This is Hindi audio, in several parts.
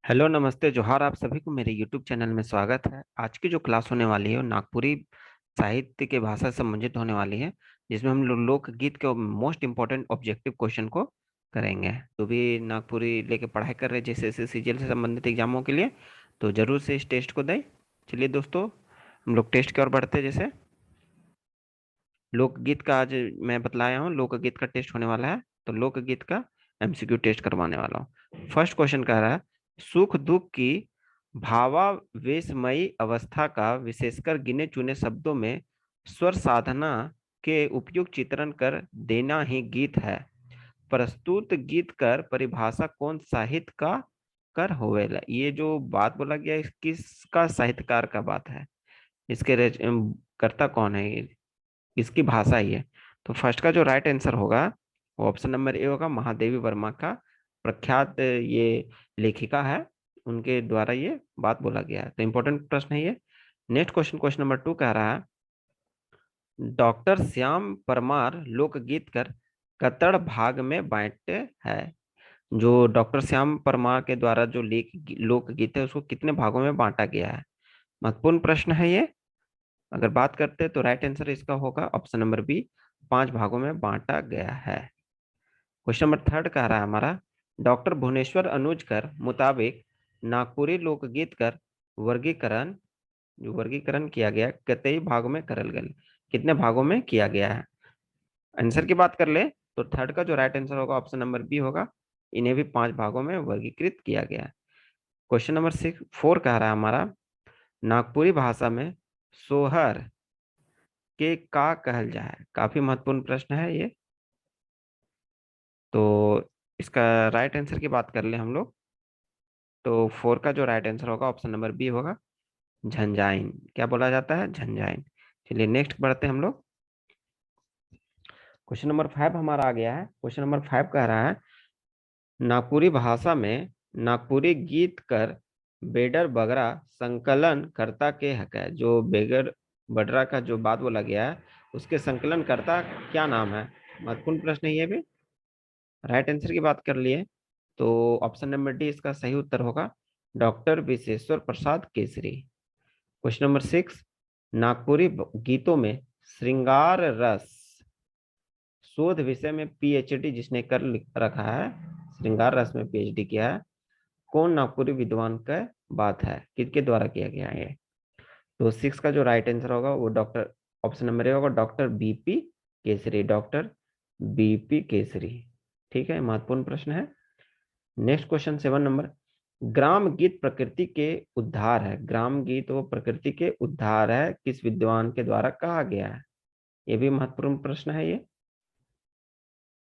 हेलो नमस्ते जोहार। आप सभी को मेरे यूट्यूब चैनल में स्वागत है। आज की जो क्लास होने वाली है वो नागपुरी साहित्य के भाषा से संबंधित होने वाली है, जिसमें हम लोकगीत के मोस्ट इम्पोर्टेंट ऑब्जेक्टिव क्वेश्चन को करेंगे। तो भी नागपुरी लेके पढ़ाई कर रहे हैं जैसे एस सीजीएल से संबंधित एग्जामों के लिए, तो जरूर से इस टेस्ट को दें। चलिए दोस्तों, हम लोग टेस्ट की ओर बढ़ते हैं। जैसे लोकगीत का आज मैं बतलाया हूँ, लोकगीत का टेस्ट होने वाला है, तो लोकगीत का एमसीक्यू टेस्ट करवाने वाला हूँ। फर्स्ट क्वेश्चन कह रहा है, सुख दुख की भावावेशमयी अवस्था का विशेषकर गिने चुने शब्दों में स्वर साधना के उपयुक्त चित्रण कर देना ही गीत है। प्रस्तुत गीत कर परिभाषा कौन साहित्य का कर होवेला। ये जो बात बोला गया है, किसका साहित्यकार का बात है, इसके कर्ता कौन है, इसकी भाषा ही है। तो फर्स्ट का जो राइट आंसर होगा वो ऑप्शन नंबर ए होगा। महादेवी वर्मा का प्रख्यात ये लेखिका है, उनके द्वारा ये बात बोला गया है। तो इंपॉर्टेंट प्रश्न है ये। नेक्स्ट क्वेश्चन, क्वेश्चन नंबर 2 कह रहा है, डॉक्टर श्याम परमार लोकगीत कर कतड़ भाग में बांटते हैं। जो डॉक्टर श्याम परमार के द्वारा जो लोकगीत है उसको कितने भागों में बांटा गया है। महत्वपूर्ण प्रश्न है ये। अगर बात करते हैं तो राइट आंसर इसका होगा ऑप्शन नंबर बी, 5 भागों में बांटा गया है। क्वेश्चन नंबर 3 कह रहा है हमारा, डॉक्टर भुवनेश्वर अनुजकर मुताबिक नागपुरी लोकगीत कर वर्गीकरण, जो वर्गीकरण किया गया कतई भागों में करल गया, कितने भागों में किया गया है। आंसर की बात कर ले तो थर्ड का जो राइट आंसर होगा ऑप्शन नंबर बी होगा, इन्हें भी 5 भागों में वर्गीकृत किया गया है। क्वेश्चन नंबर 4 कह रहा है हमारा, नागपुरी भाषा में सोहर के का कहल जाए। काफी महत्वपूर्ण प्रश्न है ये। तो इसका राइट आंसर की बात कर ले हम लोग, तो 4 का जो राइट आंसर होगा ऑप्शन नंबर बी होगा, झंझाइन। क्या बोला जाता है, झंझाइन। चलिए नेक्स्ट बढ़ते हैं हम लोग। क्वेश्चन नंबर 5 हमारा आ गया है। क्वेश्चन नंबर 5 कह रहा है, नागपुरी भाषा में नागपुरी गीत कर बेडर बगरा संकलन कर्ता के हक है। जो बेगर बडरा का जो बात बोला गया है उसके संकलन कर्ता क्या नाम है। महत्वपूर्ण प्रश्न है ये भी। राइट आंसर की बात कर लिए तो ऑप्शन नंबर डी इसका सही उत्तर होगा, डॉक्टर विशेश्वर प्रसाद केसरी। क्वेश्चन नंबर 6, नागपुरी गीतों में श्रृंगार रस शोध विषय में पीएचडी जिसने कर रखा है, श्रृंगार रस में पीएचडी किया है, कौन नागपुरी विद्वान का बात है, किसके द्वारा किया गया है ये। तो 6 का जो राइट आंसर होगा वो डॉक्टर, ऑप्शन नंबर ए होगा, doctor BP Kesari, doctor BP Kesari. ठीक है, महत्वपूर्ण प्रश्न है। नेक्स्ट क्वेश्चन 7 नंबर, ग्राम गीत प्रकृति के उद्धार है। ग्राम गीत वो प्रकृति के उद्धार है, किस विद्वान के द्वारा कहा गया है। ये भी महत्वपूर्ण प्रश्न है ये।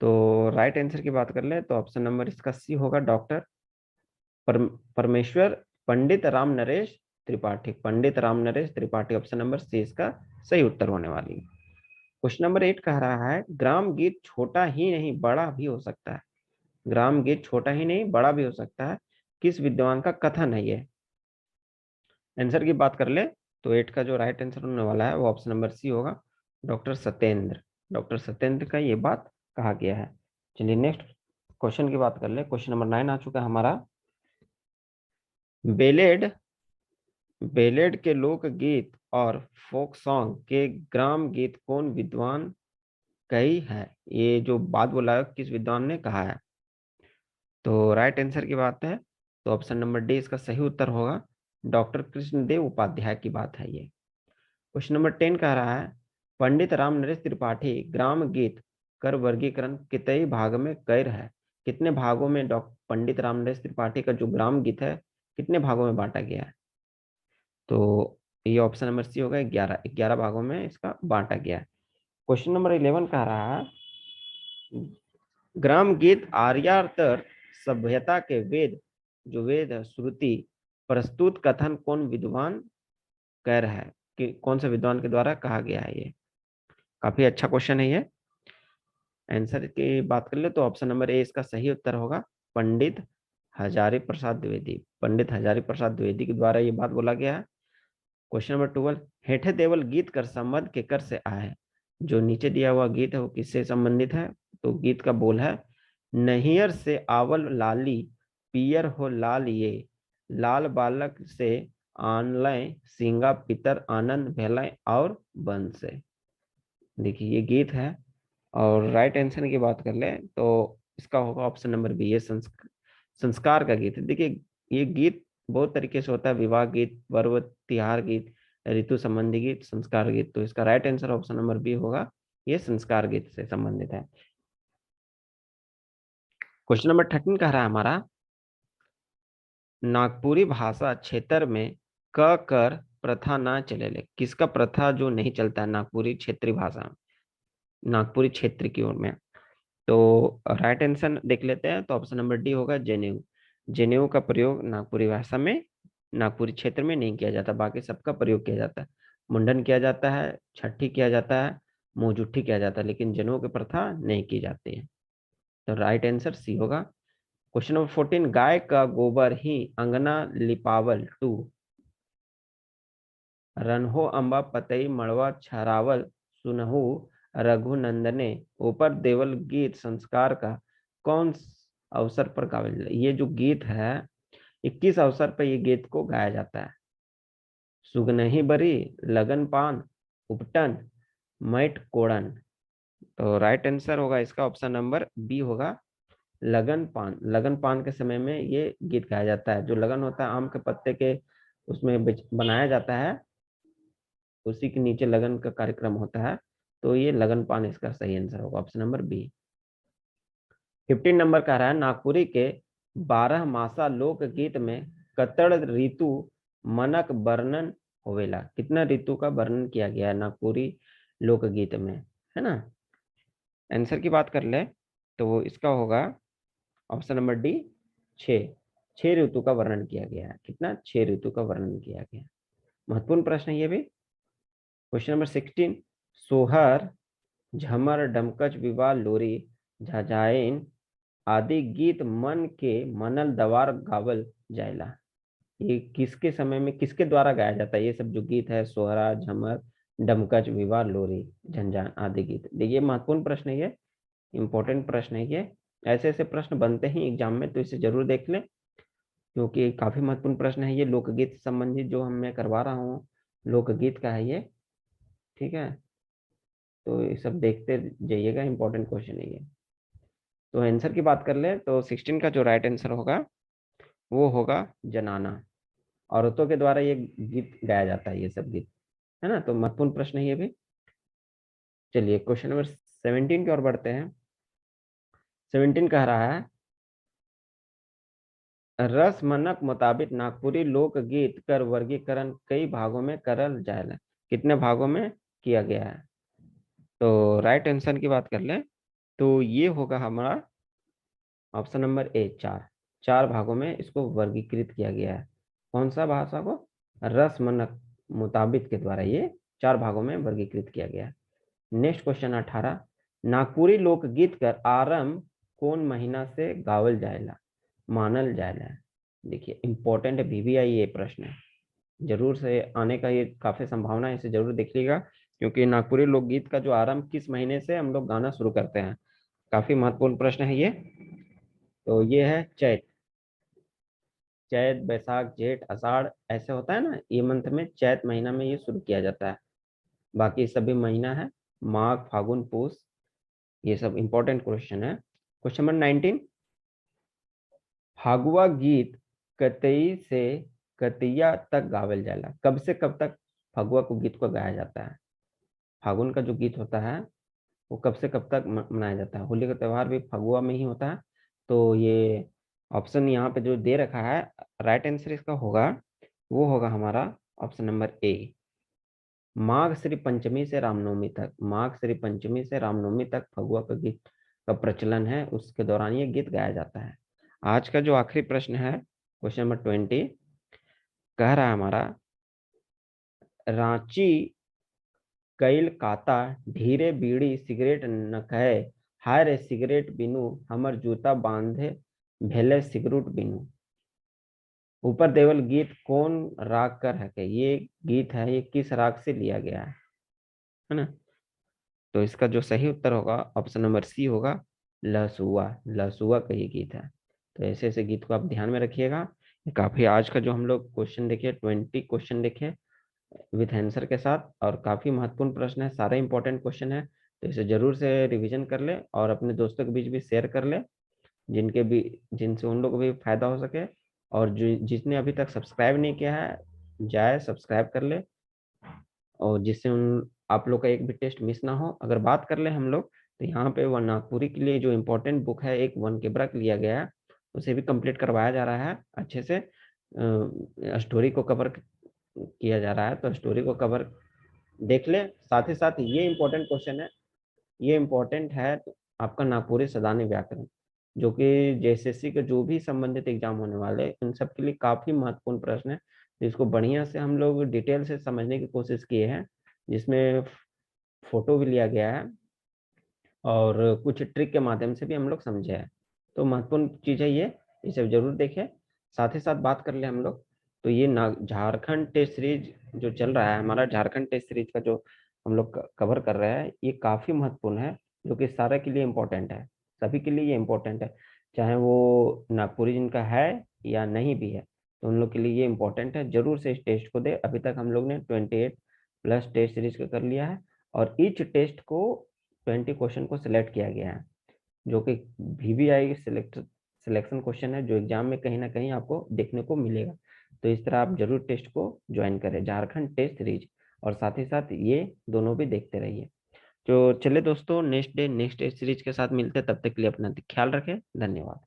तो राइट आंसर की बात कर ले तो ऑप्शन नंबर इसका सी होगा, doctor Parmeshwar Pandit Ram Naresh Tripathi. Pandit Ram Naresh Tripathi, option number C इसका सही उत्तर होने वाली है। क्वेश्चन नंबर 8 कह रहा है, ग्राम गीत छोटा ही नहीं बड़ा भी हो सकता है। ग्राम गीत छोटा ही नहीं बड़ा भी हो सकता है, किस विद्वान का कथन है ये। आंसर की बात कर ले तो 8 का जो राइट आंसर होने वाला है वो ऑप्शन नंबर सी होगा, डॉक्टर सत्येंद्र। डॉक्टर सत्येंद्र का ये बात कहा गया है। चलिए नेक्स्ट क्वेश्चन की बात कर ले। क्वेश्चन नंबर 9 आ चुका है हमारा, बेलेड बेलेड के लोकगीत और फोक सॉन्ग के ग्राम गीत कौन विद्वान कही है। ये जो बात बोला है किस विद्वान ने कहा है। तो राइट आंसर की बात है तो ऑप्शन नंबर डी इसका सही उत्तर होगा, डॉक्टर कृष्णदेव उपाध्याय की बात है ये। क्वेश्चन नंबर 10 कह रहा है, पंडित राम नरेश त्रिपाठी ग्राम गीत कर वर्गीकरण कितने भाग में कर है। कितने भागों में डॉक्टर पंडित राम नरेश त्रिपाठी का जो ग्राम गीत है कितने भागों में बांटा गया है। तो ये ऑप्शन नंबर सी होगा, 11 भागों में इसका बांटा गया है। क्वेश्चन नंबर 11 कह रहा है, ग्राम गीत आर्यावर्त सभ्यता के वेद, जो वेद है श्रुति प्रस्तुत कथन कौन विद्वान कह रहा है, कि कौन से विद्वान के द्वारा कहा गया है ये। काफी अच्छा क्वेश्चन है ये। आंसर की बात कर ले तो ऑप्शन नंबर ए इसका सही उत्तर होगा, पंडित हजारी प्रसाद द्विवेदी। पंडित हजारी प्रसाद द्विवेदी के द्वारा ये बात बोला गया है। क्वेश्चन नंबर 12, हेठे देवल गीत कर संबंध के कर से आए हैं। जो नीचे दिया हुआ गीत है वो किससे संबंधित है। तो गीत का बोल है, नहियर से आवल लाली पियर हो लाल ये, लाल बालक से आनलय सिंगा पितर आनंद भेलय और बन से। देखिए ये गीत है, और राइट आंसर की बात कर ले तो इसका होगा ऑप्शन नंबर बी, ये संस्कार का गीत है। देखिए ये गीत बहुत तरीके से होता है, विवाह गीत, पर्व तिहार गीत, ऋतु संबंधी गीत, संस्कार गीत। तो इसका right answer option number B होगा, ये संस्कार गीत से संबंधित है। क्वेश्चन नंबर 13 कह रहा है हमारा, नागपुरी भाषा क्षेत्र में क कर प्रथा ना चले। किसका प्रथा जो नहीं चलता है नागपुरी क्षेत्रीय भाषा में, नागपुरी क्षेत्र की ओर में? तो राइट आंसर देख लेते हैं, तो ऑप्शन नंबर डी होगा जनेऊ। जनेऊ का प्रयोग नागपुरी भाषा में, नागपुरी क्षेत्र में नहीं किया जाता, बाकी सबका प्रयोग किया जाता है। मुंडन किया जाता है, छठी किया जाता है, मुंह जुट्ठी किया जाता है, लेकिन जनेऊ की प्रथा नहीं की जाती है। तो राइट आंसर सी होगा। क्वेश्चन नंबर 14, गाय का गोबर ही अंगना लिपावल टू। रन्हो अंबा पतई मड़वा छरावल सुनहु रघुनंदने। ऊपर देवल गीत संस्कार का कौन अवसर पर गावल? ये जो गीत है 21 अवसर पर ये गीत को गाया जाता है। सुगनही बरी, लगन पान, उपटन, मैट कोड़न। तो राइट आंसर होगा इसका ऑप्शन नंबर बी होगा, लगन पान। लगन पान के समय में ये गीत गाया जाता है। जो लगन होता है आम के पत्ते के उसमें बनाया जाता है, उसी के नीचे लगन का कार्यक्रम होता है। तो ये लगन पान इसका सही आंसर होगा, ऑप्शन नंबर बी। 15 नंबर कह रहा है, नागपुरी के 12 मासा लोक गीत में कतड़ ऋतु मनक वर्णन होवेला। कितना ऋतु का वर्णन किया गया है नागपुरी लोकगीत में, है ना? आंसर की बात कर ले तो इसका होगा ऑप्शन नंबर डी, 6। 6 ऋतु का वर्णन किया गया है। कितना? 6 ऋतु का वर्णन किया गया है। महत्वपूर्ण प्रश्न है ये भी। क्वेश्चन नंबर 16, सोहर, झमर, डमकच, विवाह, लोरी, झाझाइन आदि गीत मन के मनल दवार गावल जायला। ये किसके समय में किसके द्वारा गाया जाता है? ये सब जो गीत है, सोहरा, झमर, डमकच, विवाह, लोरी, झंझान आदि गीत। देखिए महत्वपूर्ण प्रश्न है ये, इंपॉर्टेंट प्रश्न है ये। ऐसे ऐसे प्रश्न बनते हैं एग्जाम में, तो इसे जरूर देख लें, क्योंकि काफी महत्वपूर्ण प्रश्न है ये। लोकगीत से संबंधित जो मैं करवा रहा हूँ, लोकगीत का है ये, ठीक है? तो ये सब देखते जाइएगा, इंपॉर्टेंट क्वेश्चन है ये। तो आंसर की बात कर ले तो 16 का जो राइट आंसर होगा वो होगा जनाना। औरतों के द्वारा ये गीत गाया जाता है, ये सब गीत, है ना? तो महत्वपूर्ण प्रश्न है ये भी। चलिए क्वेश्चन नंबर 17 की ओर बढ़ते हैं। 17 कह रहा है, रस मनक मुताबिक नागपुरी लोकगीत कर वर्गीकरण कई भागों में करल जाएला। कितने भागों में किया गया है? तो राइट आंसर की बात कर लें तो ये होगा हमारा ऑप्शन नंबर ए, 4। 4 भागों में इसको वर्गीकृत किया गया है। कौन सा भाषा को? रस मनक मुताबिक के द्वारा ये 4 भागों में वर्गीकृत किया गया है। नेक्स्ट क्वेश्चन 18, नागपुरी लोकगीत कर आरंभ कौन महीना से गावल जाएला मानल जाएला? देखिए इंपॉर्टेंट है, VVI ये प्रश्न है, जरूर से आने का ये काफी संभावना है, इसे जरूर देखिएगा, क्योंकि नागपुरी लोकगीत का जो आरंभ किस महीने से हम लोग गाना शुरू करते हैं, काफी महत्वपूर्ण प्रश्न है ये। तो ये है चैत। चैत, बैसाख, जेठ, आषाढ़ ऐसे होता है ना, ये मंथ में चैत महीना में ये शुरू किया जाता है। बाकी सभी महीना है माघ, फागुन, पूस। ये सब इंपॉर्टेंट क्वेश्चन है। क्वेश्चन नंबर 19, फागुआ गीत कतई से कतिया तक गावल जाला। कब से कब तक फगुआ को गीत को गाया जाता है? फागुन का जो गीत होता है वो कब से कब तक मनाया जाता है? होली का त्यौहार भी फगुआ में ही होता है। तो ये ऑप्शन यहाँ पे जो दे रखा है, राइट आंसर इसका होगा, वो होगा हमारा ऑप्शन नंबर ए, माघ श्री पंचमी से रामनवमी तक। माघ श्री पंचमी से रामनवमी तक फगुआ का गीत का प्रचलन है, उसके दौरान ये गीत गाया जाता है। आज का जो आखिरी प्रश्न है, क्वेश्चन नंबर 20, कह रहा है हमारा, रांची कैल काता ढीरे बीड़ी सिगरेट न कहे, हाय रे सिगरेट बिनु हमर जूता बांधे भेले सिगरूट बिनु। ऊपर देवल गीत कौन राग कर है? के ये गीत है, ये किस राग से लिया गया है ना? तो इसका जो सही उत्तर होगा ऑप्शन नंबर सी होगा, लहसुआ। लहसुआ का ये गीत है। तो ऐसे ऐसे गीत को आप ध्यान में रखिएगा। काफी आज का जो हम लोग क्वेश्चन देखे 20 क्वेश्चन देखे विथ आंसर के साथ, और काफी महत्वपूर्ण प्रश्न है, सारे इंपॉर्टेंट क्वेश्चन है। तो इसे जरूर से रिवीजन कर ले और अपने दोस्तों के बीच भी शेयर कर ले, जिनके भी जिनसे उन लोगों को भी फायदा हो सके। और जो जिसने अभी तक सब्सक्राइब नहीं किया है, जाए सब्सक्राइब कर ले, और जिससे उन आप लोग का एक भी टेस्ट मिस ना हो। अगर बात कर ले हम लोग, तो यहाँ पे वन नागपुरी के लिए जो इम्पोर्टेंट बुक है, एक वन केब्रक लिया गया है, उसे भी कंप्लीट करवाया जा रहा है अच्छे से। स्टोरी को कवर किया जा रहा है, तो स्टोरी को कवर देख ले। साथ ही साथ ये इम्पोर्टेंट क्वेश्चन है, ये इम्पोर्टेंट है तो आपका नागपुरी सदानी व्याकरण, जो कि जेएसएससी के जो भी संबंधित एग्जाम होने वाले हैं, इन सब के लिए काफी महत्वपूर्ण प्रश्न है। जिसको बढ़िया से हम लोग डिटेल से समझने की कोशिश किए हैं, जिसमें फोटो भी लिया गया है और कुछ ट्रिक के माध्यम से भी हम लोग समझे हैं। तो महत्वपूर्ण चीज है ये, इसे जरूर देखें। साथ ही साथ बात कर ले हम लोग, तो ये झारखंड टेस्ट सीरीज जो चल रहा है, हमारा झारखंड टेस्ट सीरीज का जो हम लोग कवर कर रहे हैं, ये काफी महत्वपूर्ण है, जो कि सारे के लिए इम्पोर्टेंट है, सभी के लिए ये इम्पोर्टेंट है। चाहे वो नागपुरी जिनका है या नहीं भी है, तो उन लोग के लिए ये इम्पोर्टेंट है। जरूर से इस टेस्ट को दे। अभी तक हम लोग ने 28 प्लस टेस्ट सीरीज का कर लिया है, और ईच टेस्ट को 20 क्वेश्चन को सिलेक्ट किया गया है, जो कि वीवीआई सिलेक्शन क्वेश्चन है, जो एग्जाम में कहीं ना कहीं आपको देखने को मिलेगा। तो इस तरह आप जरूर टेस्ट को ज्वाइन करें, झारखंड टेस्ट सीरीज, और साथ ही साथ ये दोनों भी देखते रहिए। तो चले दोस्तों, next day next test series के साथ मिलते हैं, तब तक के लिए अपना ख्याल रखें। धन्यवाद।